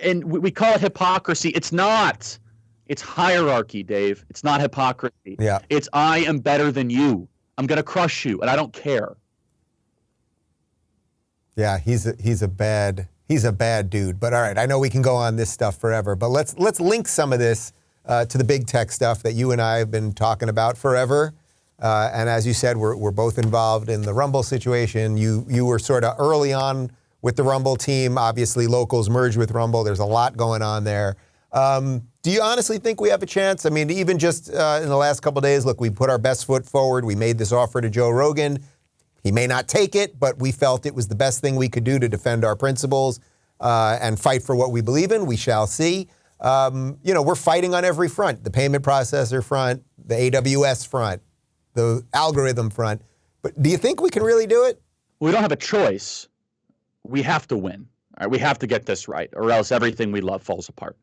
and we call it hypocrisy. It's not. It's hierarchy, Dave. It's not hypocrisy. Yeah. It's I am better than you. I'm going to crush you, and I don't care. Yeah, he's a bad dude. But all right, I know we can go on this stuff forever, but let's link some of this to the big tech stuff that you and I have been talking about forever. And as you said, we're both involved in the Rumble situation. You were sort of early on with the Rumble team. Obviously, Locals merged with Rumble. There's a lot going on there. Do you honestly think we have a chance? I mean, even just in the last couple of days, look, we put our best foot forward. We made this offer to Joe Rogan. He may not take it, but we felt it was the best thing we could do to defend our principles and fight for what we believe in. We shall see. We're fighting on every front, the payment processor front, the AWS front, the algorithm front. But do you think we can really do it? We don't have a choice. We have to win. All right? We have to get this right, or else everything we love falls apart.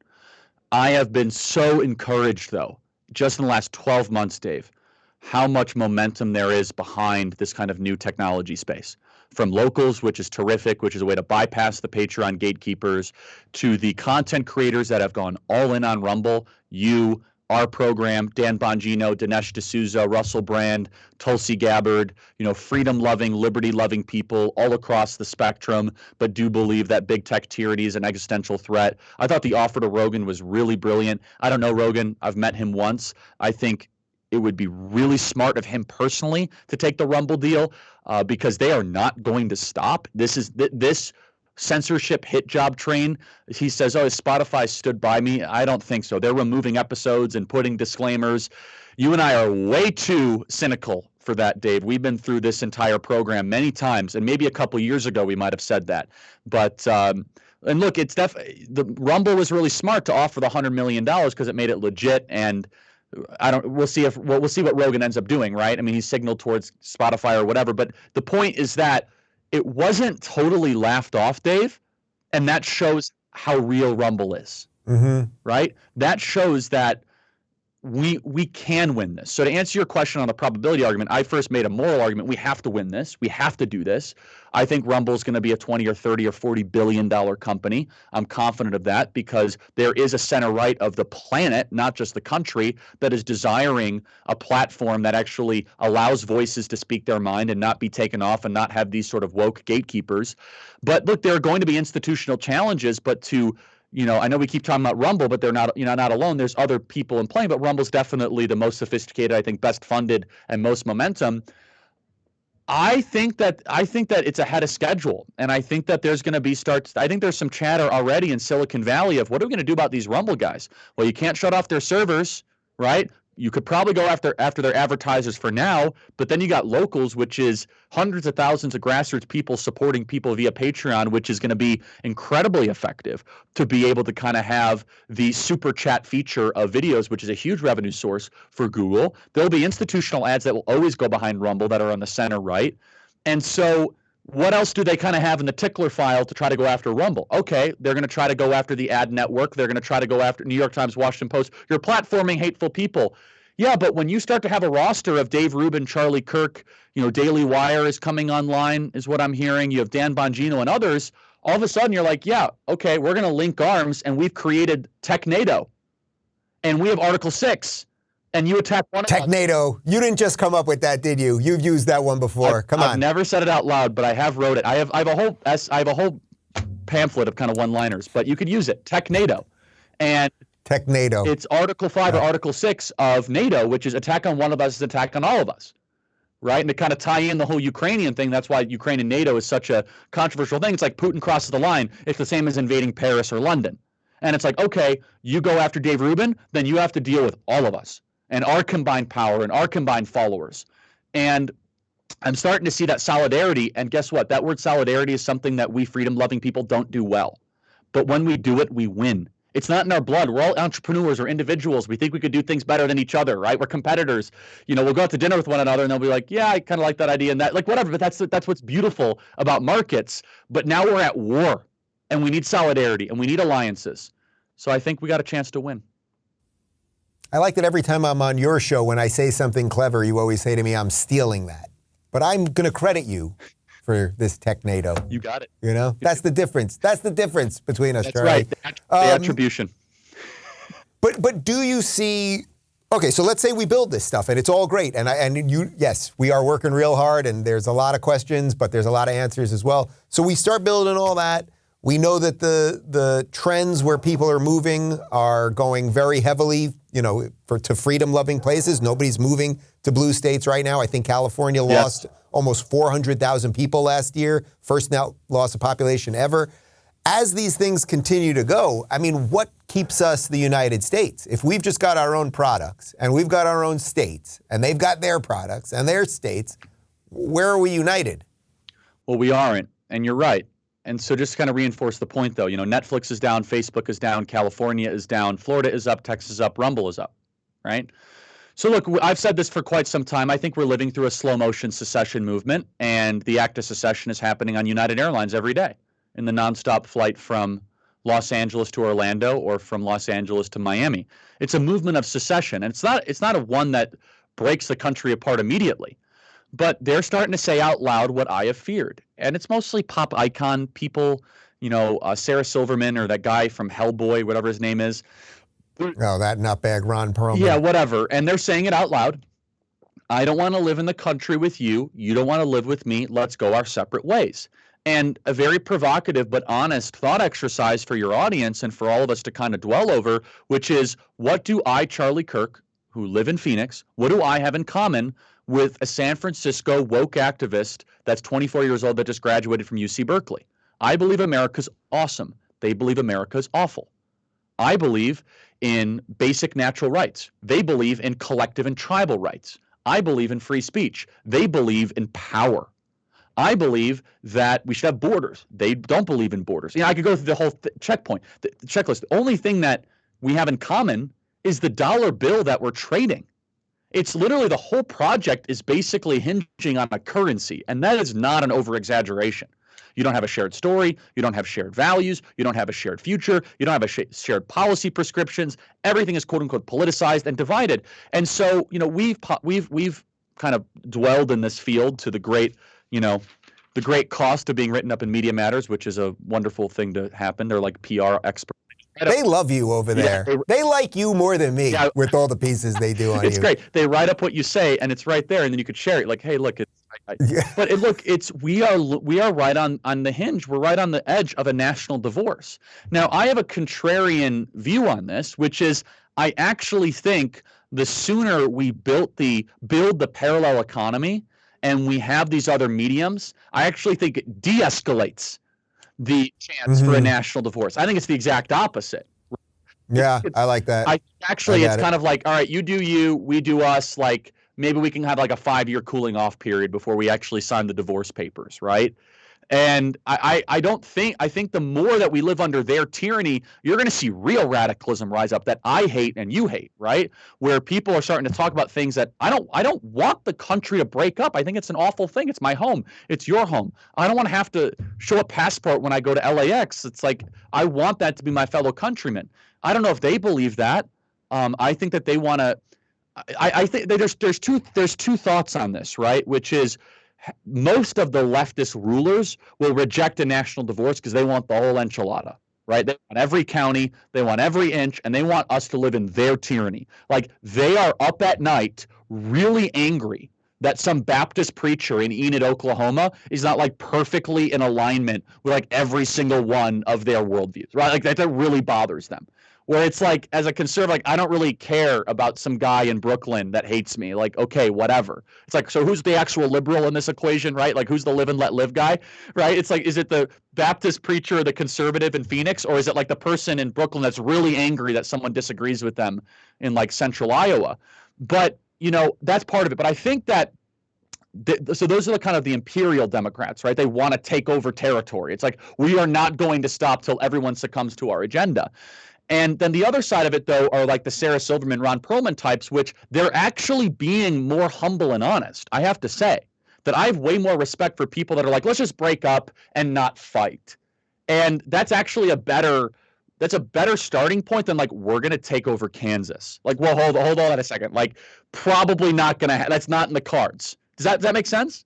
I have been so encouraged, though, just in the last 12 months, Dave, how much momentum there is behind this kind of new technology space. From Locals, which is terrific, which is a way to bypass the Patreon gatekeepers, to the content creators that have gone all in on Rumble, you, our program, Dan Bongino, Dinesh D'Souza, Russell Brand, Tulsi Gabbard, freedom-loving, liberty-loving people all across the spectrum, but do believe that big tech tyranny is an existential threat. I thought the offer to Rogan was really brilliant. I don't know Rogan. I've met him once. I think it would be really smart of him personally to take the Rumble deal because they are not going to stop. This censorship hit job train. He says, Spotify stood by me. I don't think so. They're removing episodes and putting disclaimers. You and I are way too cynical for that, Dave. We've been through this entire program many times, and maybe a couple years ago we might have said that. But and look, it's the Rumble was really smart to offer the $100 million because it made it legit. And we'll see what Rogan ends up doing, right? I mean, he's signaled towards Spotify or whatever. But the point is that it wasn't totally laughed off, Dave, and that shows how real Rumble is, right? That shows that we can win this. So to answer your question on the probability argument, I first made a moral argument. We have to win this. We have to do this. I think Rumble is going to be a 20 or 30 or $40 billion company. I'm confident of that because there is a center right of the planet, not just the country, that is desiring a platform that actually allows voices to speak their mind and not be taken off and not have these sort of woke gatekeepers. But look, there are going to be institutional challenges, but to I know we keep talking about Rumble, but they're not, not alone. There's other people in playing, but Rumble's definitely the most sophisticated, I think, best funded and most momentum. I think that it's ahead of schedule, and I think that there's going to be I think there's some chatter already in Silicon Valley of what are we going to do about these Rumble guys? Well, you can't shut off their servers, right? You could probably go after their advertisers for now, but then you got locals, which is hundreds of thousands of grassroots people supporting people via Patreon, which is going to be incredibly effective to be able to kind of have the super chat feature of videos, which is a huge revenue source for Google. There'll be institutional ads that will always go behind Rumble that are on the center right. And so what else do they kind of have in the tickler file to try to go after Rumble? Okay, they're going to try to go after the ad network. They're going to try to go after New York Times, Washington Post. You're platforming hateful people. Yeah, but when you start to have a roster of Dave Rubin, Charlie Kirk, Daily Wire is coming online, is what I'm hearing. You have Dan Bongino and others. All of a sudden, you're like, yeah, okay, we're going to link arms, and we've created Technado, and we have Article 6. And you attack one of us. Technado. You didn't just come up with that, did you? You've used that one before. Come on. I've never said it out loud, but I have wrote it. I have a whole pamphlet of kind of one-liners, but you could use it. Technado. And Technado. It's Article 5 or Article 6 of NATO, which is attack on one of us is attack on all of us. Right? And to kind of tie in the whole Ukrainian thing, that's why Ukraine and NATO is such a controversial thing. It's like Putin crosses the line. It's the same as invading Paris or London. And it's like, okay, you go after Dave Rubin, then you have to deal with all of us and our combined power and our combined followers. And I'm starting to see that solidarity. And guess what? That word solidarity is something that we freedom-loving people don't do well. But when we do it, we win. It's not in our blood. We're all entrepreneurs or individuals. We think we could do things better than each other, right? We're competitors. We'll go out to dinner with one another and they'll be like, yeah, I kind of like that idea and that, like whatever. But that's what's beautiful about markets. But now we're at war and we need solidarity and we need alliances. So I think we got a chance to win. I like that every time I'm on your show, when I say something clever, you always say to me, I'm stealing that. But I'm going to credit you for this Technado. You got it. That's the difference. That's the difference between us, That's Charlie. Right. The attribution. But do you see, okay, so let's say we build this stuff and it's all great. Yes, we are working real hard and there's a lot of questions, but there's a lot of answers as well. So we start building all that. We know that the trends where people are moving are going very heavily, to freedom-loving places. Nobody's moving to blue states right now. I think California lost almost 400,000 people last year, first net loss of population ever. As these things continue to go, what keeps us the United States? If we've just got our own products and we've got our own states and they've got their products and their states, where are we united? Well, we aren't, and you're right. And so just to kind of reinforce the point, though, Netflix is down, Facebook is down, California is down, Florida is up, Texas is up, Rumble is up, right? So look, I've said this for quite some time. I think we're living through a slow motion secession movement, and the act of secession is happening on United Airlines every day in the nonstop flight from Los Angeles to Orlando or from Los Angeles to Miami. It's a movement of secession, and it's not a one that breaks the country apart immediately. But they're starting to say out loud what I have feared. And it's mostly pop icon people, Sarah Silverman or that guy from Hellboy, whatever his name is. Oh, that nutbag Ron Perlman. Yeah, whatever. And they're saying it out loud. I don't want to live in the country with you. You don't want to live with me. Let's go our separate ways. And a very provocative but honest thought exercise for your audience and for all of us to kind of dwell over, which is, what do I, Charlie Kirk, who live in Phoenix, what do I have in common with a San Francisco woke activist that's 24 years old that just graduated from UC Berkeley? I believe America's awesome. They believe America's awful. I believe in basic natural rights. They believe in collective and tribal rights. I believe in free speech. They believe in power. I believe that we should have borders. They don't believe in borders. I could go through the whole checkpoint, the checklist. The only thing that we have in common is the dollar bill that we're trading. It's literally the whole project is basically hinging on a currency, and that is not an over-exaggeration. You don't have a shared story. You don't have shared values. You don't have a shared future. You don't have a shared policy prescriptions. Everything is quote unquote politicized and divided. And so, we've kind of dwelled in this field to the great cost of being written up in Media Matters, which is a wonderful thing to happen. They're like PR experts. They love you over there. Yeah, they like you more than me with all the pieces they do on you. It's great. They write up what you say, and it's right there, and then you could share it. Like, hey, look, But look, we are right on the hinge. We're right on the edge of a national divorce. Now, I have a contrarian view on this, which is I actually think the sooner we build the parallel economy and we have these other mediums, I actually think it de-escalates the chance for a national divorce. I think it's the exact opposite. Yeah, I like that. It's kind of like, all right, you do you, we do us. Like maybe we can have like a 5-year cooling off period before we actually sign the divorce papers, right? And I think the more that we live under their tyranny, you're going to see real radicalism rise up that I hate and you hate, right? Where people are starting to talk about things that I don't want the country to break up. I think it's an awful thing. It's my home. It's your home. I don't want to have to show a passport when I go to LAX. It's like I want that to be my fellow countrymen. I don't know if they believe that. I think that they want to. I think that there's two thoughts on this, right? Which is, most of the leftist rulers will reject a national divorce because they want the whole enchilada, right? They want every county, they want every inch, and they want us to live in their tyranny. Like they are up at night really angry that some Baptist preacher in Enid, Oklahoma is not like perfectly in alignment with like every single one of their worldviews, right? Like that really bothers them. Where it's like, as a conservative, like, I don't really care about some guy in Brooklyn that hates me. Like, okay, whatever. It's like, so who's the actual liberal in this equation, right? Like, who's the live and let live guy, right? It's like, is it the Baptist preacher or the conservative in Phoenix? Or is it like the person in Brooklyn that's really angry that someone disagrees with them in like central Iowa? But, that's part of it. But I think that so those are the kind of the imperial Democrats, right? They want to take over territory. It's like, we are not going to stop till everyone succumbs to our agenda. And then the other side of it, though, are like the Sarah Silverman, Ron Perlman types, which they're actually being more humble and honest. I have to say that I have way more respect for people that are like, let's just break up and not fight. And that's actually a better starting point than like, we're going to take over Kansas. Like, well, hold on a second. Like, probably not going to that's not in the cards. Does that make sense?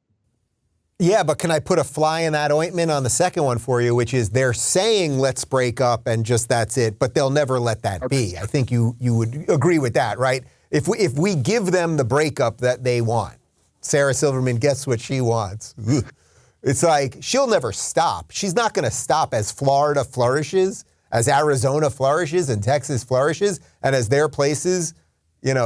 Yeah, but can I put a fly in that ointment on the second one for you, which is they're saying let's break up and just that's it, but they'll never let that be. I think you would agree with that, right? If we give them the breakup that they want, Sarah Silverman gets what she wants. It's like she'll never stop. She's not going to stop as Florida flourishes, as Arizona flourishes and Texas flourishes, and as their places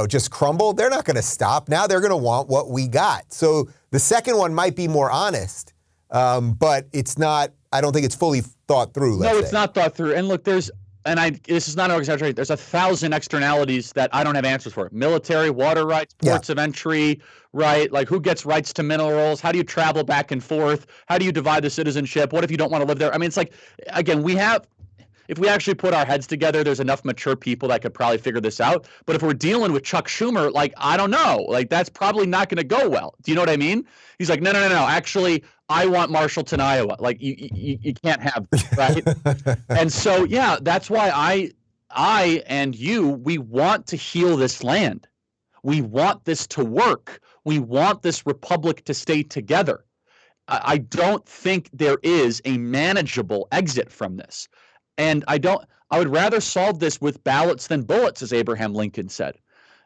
just crumble. They're not going to stop. Now they're going to want what we got. So the second one might be more honest, but it's not. I don't think it's fully thought through. No, it's not thought through. And look, this is not an exaggeration. There's 1,000 externalities that I don't have answers for. Military, water rights, ports of entry, right? Like who gets rights to minerals? How do you travel back and forth? How do you divide the citizenship? What if you don't want to live there? I mean, it's like, again, if we actually put our heads together, there's enough mature people that could probably figure this out. But if we're dealing with Chuck Schumer, like, I don't know. Like, that's probably not going to go well. Do you know what I mean? He's like, no. Actually, I want Marshallton, Iowa. Like, you can't have this, right? And so, yeah, that's why I and you, we want to heal this land. We want this to work. We want this republic to stay together. I don't think there is a manageable exit from this. And I would rather solve this with ballots than bullets, as Abraham Lincoln said.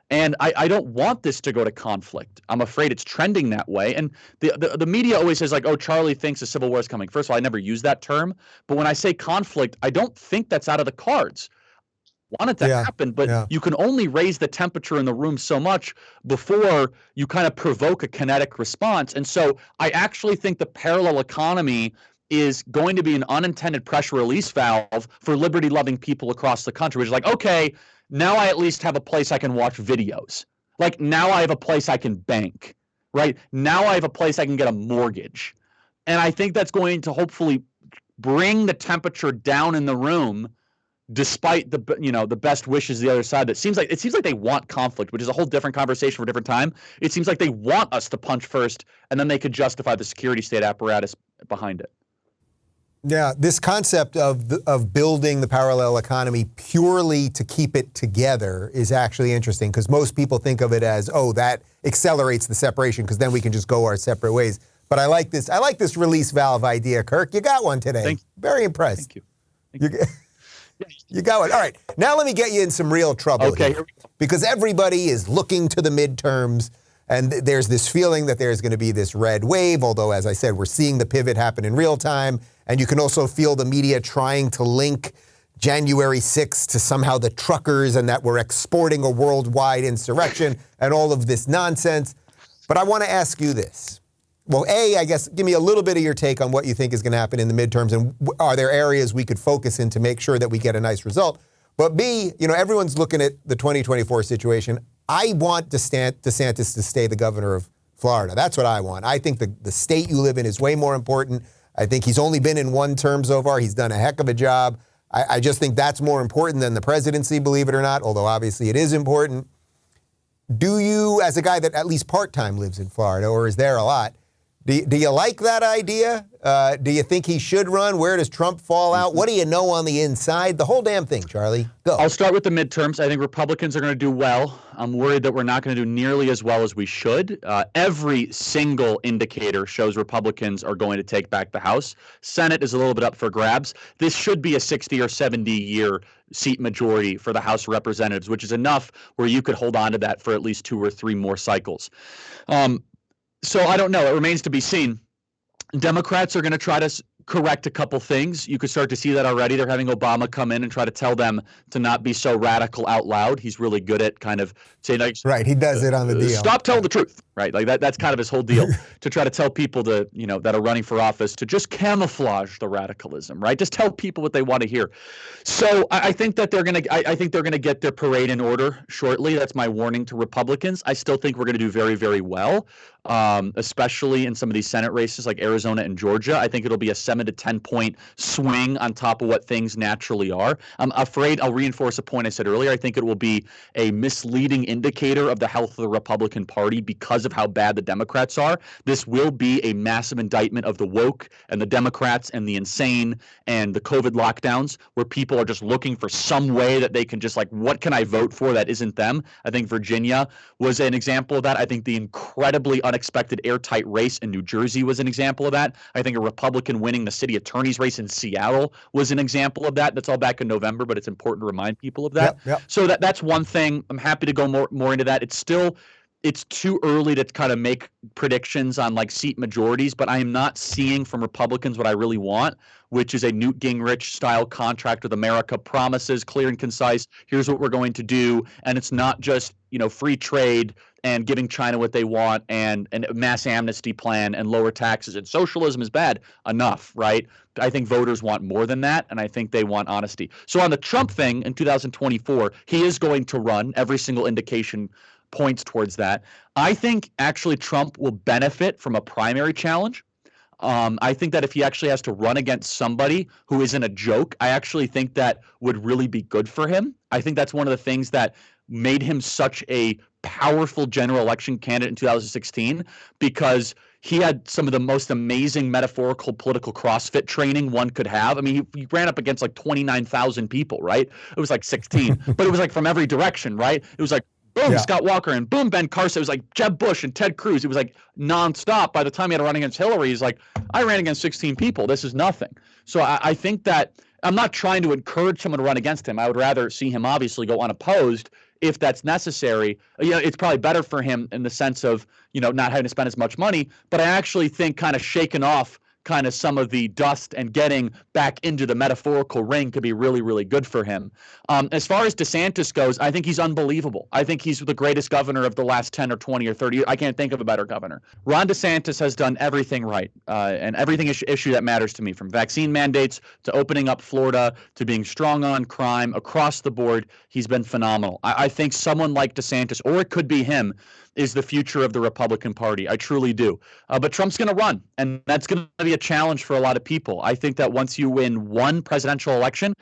And I don't want this to go to conflict. I'm afraid it's trending that way. And the media always says like, oh, Charlie thinks a civil war is coming. First of all, I never use that term. But when I say conflict, I don't think that's out of the cards. I want it to happen, but you can only raise the temperature in the room so much before you kind of provoke a kinetic response. And so I actually think the parallel economy is going to be an unintended pressure release valve for liberty-loving people across the country, which is like, okay, now I at least have a place I can watch videos. Like, now I have a place I can bank, right? Now I have a place I can get a mortgage. And I think that's going to hopefully bring the temperature down in the room, despite the best wishes of the other side. It seems like they want conflict, which is a whole different conversation for a different time. It seems like they want us to punch first, and then they could justify the security state apparatus behind it. Yeah, this concept of building the parallel economy purely to keep it together is actually interesting, because most people think of it as, oh, that accelerates the separation because then we can just go our separate ways. But I like this. I like this release valve idea, Kirk. You got one today. Very impressed. Thank you. You got one. All right. Now let me get you in some real trouble. Okay. Here, because everybody is looking to the midterms And there's this feeling that there's going to be this red wave, although, as I said, we're seeing the pivot happen in real time. And you can also feel the media trying to link January 6th to somehow the truckers and that we're exporting a worldwide insurrection and all of this nonsense. But I want to ask you this. Well, A, I guess, give me a little bit of your take on what you think is going to happen in the midterms, and are there areas we could focus in to make sure that we get a nice result? But B, everyone's looking at the 2024 situation. I want DeSantis to stay the governor of Florida. That's what I want. I think the state you live in is way more important. I think he's only been in one term so far. He's done a heck of a job. I just think that's more important than the presidency, believe it or not, although obviously it is important. Do you, as a guy that at least part-time lives in Florida, or is there a lot, do you like that idea? Do you think he should run? Where does Trump fall out? What do you know on the inside? The whole damn thing, Charlie. Go. I'll start with the midterms. I think Republicans are going to do well. I'm worried that we're not going to do nearly as well as we should. Every single indicator shows Republicans are going to take back the House. Senate is a little bit up for grabs. This should be a 60 or 70 year seat majority for the House of Representatives, which is enough where you could hold on to that for at least 2 or 3 more cycles. So I don't know. It remains to be seen. Democrats are going to try to correct a couple things. You could start to see that already. They're having Obama come in and try to tell them to not be so radical out loud. He's really good at kind of saying, like, right. He does it on the deal. Stop telling the truth, right? Like that's kind of his whole deal, to try to tell people to, that are running for office to just camouflage the radicalism, right? Just tell people what they want to hear. So I think that I think they're gonna get their parade in order shortly. That's my warning to Republicans. I still think we're gonna do very, very well, especially in some of these Senate races like Arizona and Georgia. I think it'll be a 7 to 10 point swing on top of what things naturally are. I'm afraid I'll reinforce a point I said earlier. I think it will be a misleading indicator of the health of the Republican Party because of how bad the Democrats are. This will be a massive indictment of the woke and the Democrats and the insane and the COVID lockdowns, where people are just looking for some way that they can just, like, what can I vote for that isn't them? I think Virginia was an example of that. I think the incredibly unexpected airtight race in New Jersey was an example of that. I think a Republican winning the city attorney's race in Seattle was an example of that. That's all back in November, but it's important to remind people of that. Yep. So that's one thing. I'm happy to go more into that. It's too early to kind of make predictions on like seat majorities, but I am not seeing from Republicans what I really want, which is a Newt Gingrich style contract with America, promises, clear and concise. Here's what we're going to do. And it's not just, free trade and giving China what they want and a mass amnesty plan and lower taxes and socialism is bad enough, right? I think voters want more than that, and I think they want honesty. So on the Trump thing in 2024, he is going to run. Every single indication points towards that. I think actually Trump will benefit from a primary challenge. I think that if he actually has to run against somebody who isn't a joke, I actually think that would really be good for him. I think that's one of the things that made him such a powerful general election candidate in 2016, because he had some of the most amazing metaphorical political CrossFit training one could have. I mean, he ran up against like 29,000 people, right? It was like 16, but it was like from every direction, right? It was like, boom, Scott Walker, and boom, Ben Carson. It was like Jeb Bush and Ted Cruz. It was like nonstop. By the time he had to run against Hillary, he's like, I ran against 16 people. This is nothing. So I think that I'm not trying to encourage someone to run against him. I would rather see him obviously go unopposed if that's necessary. It's probably better for him in the sense of, not having to spend as much money. But I actually think kind of shaking off kind of some of the dust and getting back into the metaphorical ring could be really, really good for him. As far as DeSantis goes, I think he's unbelievable. I think he's the greatest governor of the last 10 or 20 or 30 years. I can't think of a better governor. Ron DeSantis has done everything right, and everything issue that matters to me, from vaccine mandates to opening up Florida to being strong on crime across the board. He's been phenomenal. I think someone like DeSantis, or it could be him, is the future of the Republican Party. I truly do. But Trump's going to run, and that's going to be a challenge for a lot of people. I think that once you win one presidential election,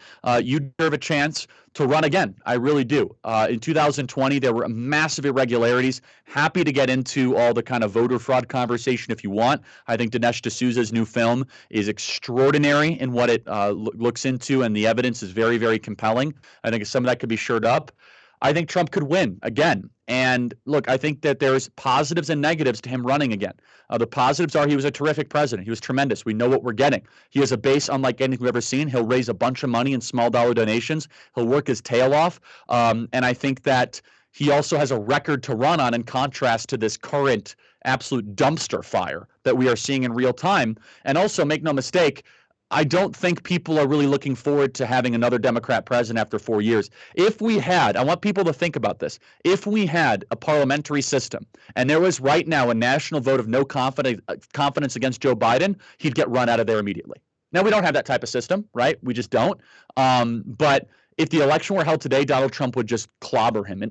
you deserve a chance to run again. I really do. In 2020, there were massive irregularities. Happy to get into all the kind of voter fraud conversation if you want. I think Dinesh D'Souza's new film is extraordinary in what it looks into, and the evidence is very, very compelling. I think some of that could be shored up. I think Trump could win again. And look, I think that there's positives and negatives to him running again. The positives are he was a terrific president. He was tremendous. We know what we're getting. He has a base unlike anything we've ever seen. He'll raise a bunch of money in small dollar donations. He'll work his tail off. And I think that he also has a record to run on in contrast to this current absolute dumpster fire that we are seeing in real time. And also, make no mistake, I don't think people are really looking forward to having another Democrat president after 4 years. If we had, I want people to think about this, if we had a parliamentary system and there was right now a national vote of no confidence against Joe Biden, he'd get run out of there immediately. Now, we don't have that type of system, right? We just don't. But if the election were held today, Donald Trump would just clobber him in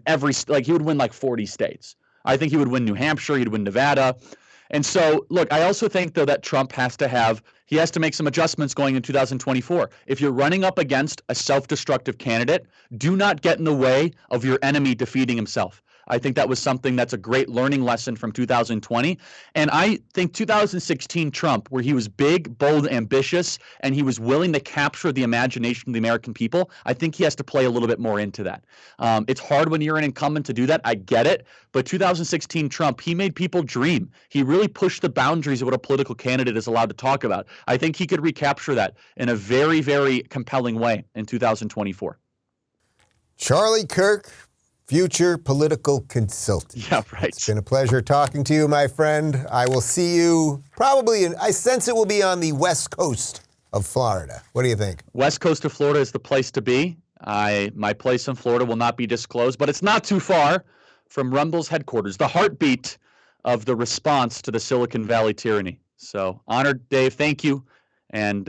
he would win like 40 states. I think he would win New Hampshire, he'd win Nevada. And so, look, I also think, though, that Trump has to make some adjustments going in 2024. If you're running up against a self-destructive candidate, do not get in the way of your enemy defeating himself. I think that was something that's a great learning lesson from 2020. And I think 2016 Trump, where he was big, bold, ambitious, and he was willing to capture the imagination of the American people, I think he has to play a little bit more into that. It's hard when you're an incumbent to do that. I get it. But 2016 Trump, he made people dream. He really pushed the boundaries of what a political candidate is allowed to talk about. I think he could recapture that in a very, very compelling way in 2024. Charlie Kirk, future political consultant. Yeah, right. It's been a pleasure talking to you, my friend. I will see you probably, I sense it will be on the west coast of Florida. What do you think? West coast of Florida is the place to be. My place in Florida will not be disclosed, but it's not too far from Rumble's headquarters, the heartbeat of the response to the Silicon Valley tyranny. So honored, Dave. Thank you. And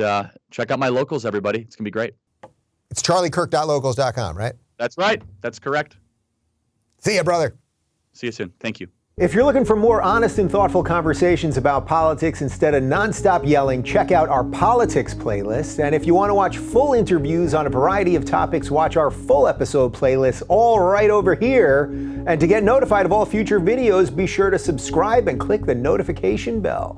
check out my locals, everybody. It's going to be great. It's charliekirk.locals.com, right? That's right. That's correct. See ya, brother. See you soon. Thank you. If you're looking for more honest and thoughtful conversations about politics instead of nonstop yelling, check out our politics playlist. And if you want to watch full interviews on a variety of topics, watch our full episode playlist all right over here. And to get notified of all future videos, be sure to subscribe and click the notification bell.